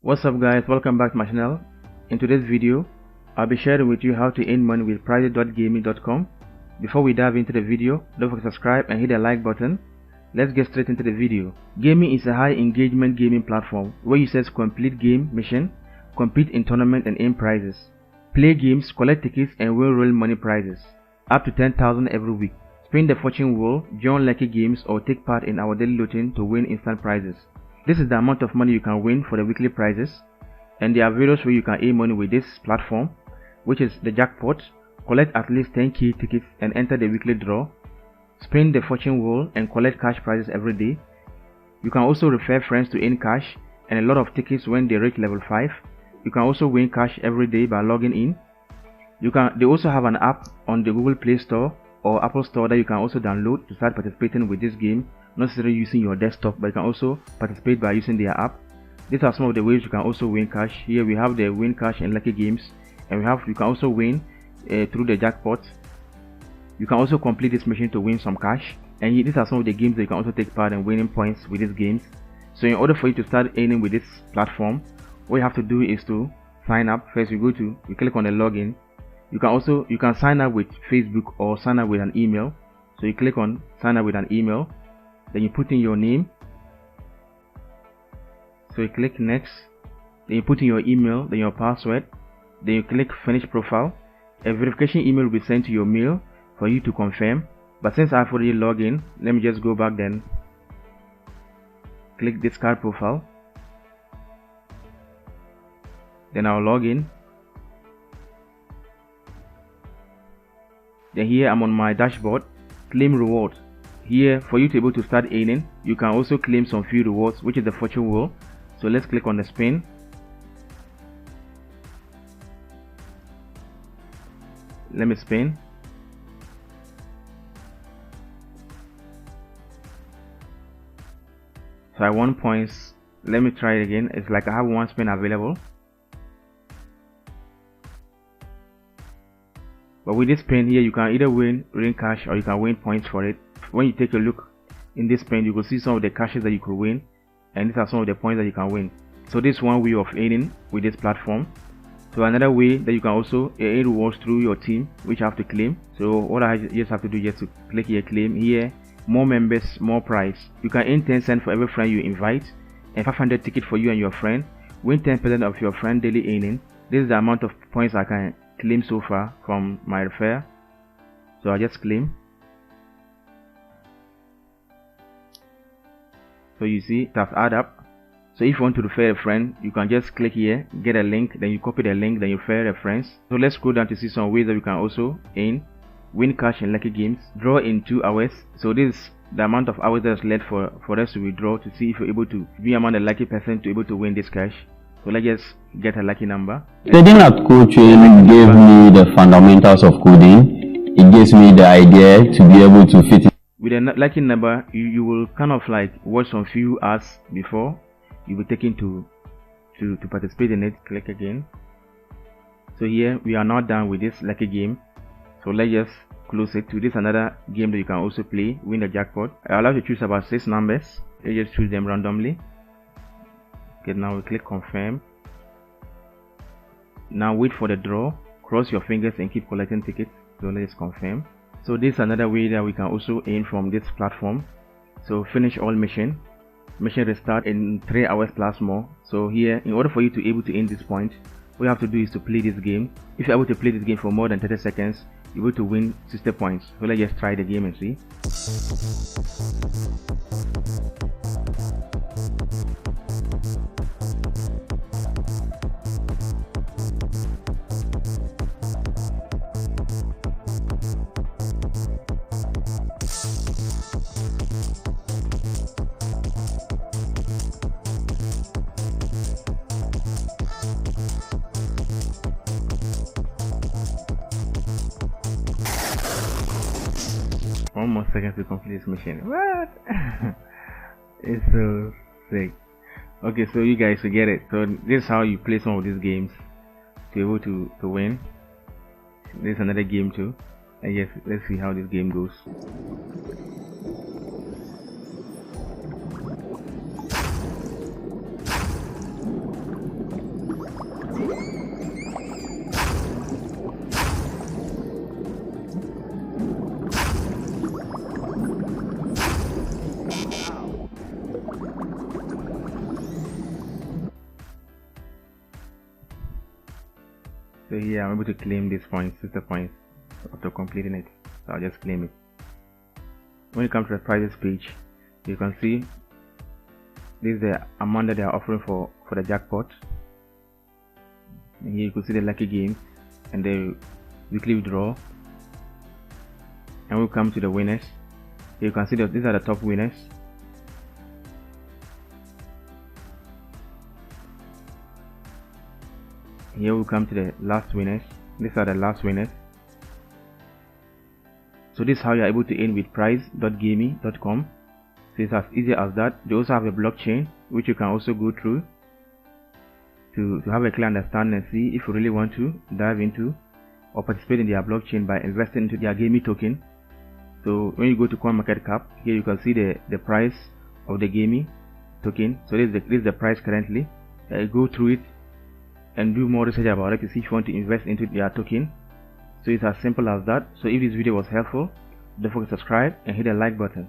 What's up guys, welcome back to my channel. In today's video, I'll be sharing with you how to earn money with prizes.gamee.com. Before we dive into the video, don't forget to subscribe and hit the like button. Let's get straight into the video. GAMEE is a high engagement gaming platform where users complete game mission, compete in tournaments and earn prizes, play games, collect tickets and win real money prizes, up to 10,000 every week. Spin the fortune wheel, join lucky games or take part in our daily looting to win instant prizes. This is the amount of money you can win for the weekly prizes, and there are various ways you can earn money with this platform, which is the jackpot, collect at least 10k tickets and enter the weekly draw, spin the fortune wheel and collect cash prizes every day. You can also refer friends to earn cash and a lot of tickets when they reach level 5. You can also win cash every day by logging in. They also have an app on the Google Play Store or Apple Store that you can also download to start participating with this game, not necessarily using your desktop, but you can also participate by using their app. These are some of the ways you can also win cash. Here we have the win cash and lucky games, and you can also win through the jackpot. You can also complete this mission to win some cash, and these are some of the games that you can also take part in winning points with these games. So in order for you to start earning with this platform, what you have to do is to sign up. First you click on the login. You can sign up with Facebook or sign up with an email. So you click on sign up with an email, then you put in your name, so you click next, then you put in your email, then your password, then you click finish profile. A verification email will be sent to your mail for you to confirm, but since I've already logged in, let me just go back, then click discard profile, then I'll log in. Then here I'm on my dashboard, claim rewards. Here, for you to be able to start earning, you can also claim some few rewards, which is the fortune wheel. So let's click on the spin. Let me spin. So I won points. Let me try it again. It's like I have one spin available. But with this spin here, you can either win cash or you can win points for it. When you take a look in this spin, you will see some of the cashes that you could win, and these are some of the points that you can win. So this is one way of earning with this platform. So another way that you can also earn rewards through your team, which you have to claim. So what I just have to do is just to click here, claim here, more members, more prize. You can earn 10 cents for every friend you invite, and 500 tickets for you and your friend. Win 10% of your friend daily earning. This is the amount of points I can claim so far from my refer. So I just claim. So you see it has add up. So if you want to refer a friend, you can just click here, get a link, then you copy the link, then you refer a friend. So let's scroll down to see some ways that you can also earn, win cash in lucky games, draw in 2 hours. So this is the amount of hours that's left for us to withdraw to see if you're able to be among the lucky person to able to win this cash. So let's just get a lucky number. Studying at coaching gave me the fundamentals of coding. It gives me the idea to be able to fit it. With a lucky number, you will kind of like watch some few ads before you will be taken to participate in it. Click again. So here we are now done with this lucky game. So let's just close it. To this another game that you can also play, win the jackpot. I allow you to choose about 6 numbers. You just choose them randomly. Okay, now we click confirm. Now wait for the draw. Cross your fingers and keep collecting tickets. So let's confirm. So this is another way that we can also earn from this platform. So finish all mission restart in 3 hours plus more. So here, in order for you to be able to earn this point, what you have to do is to play this game. If you're able to play this game for more than 30 seconds, you're able to win 60 points. So let's just try the game and see. One more second to complete this mission. What? It's so sick. Okay, so you guys will get it. So this is how you play some of these games to be able to win. There's another game too. And yes, let's see how this game goes. So here I'm able to claim these points, 60 points after completing it. So I'll just claim it. When you come to the prizes page, you can see this is the amount that they are offering for the jackpot. And here you can see the lucky games and the weekly withdrawal. And we'll come to the winners. You can see that these are the top winners. Here we'll come to the last winners. These are the last winners. So this is how you are able to earn with prize.gamee.com. So it's as easy as that. They also have a blockchain which you can also go through to have a clear understanding and see if you really want to dive into or participate in their blockchain by investing into their GAMEE token. So when you go to CoinMarketCap, here you can see the price of the GAMEE token. So this is the price currently. Go through it and do more research about it to see if you want to invest into their token. So it's as simple as that. So if this video was helpful, don't forget to subscribe and hit the like button.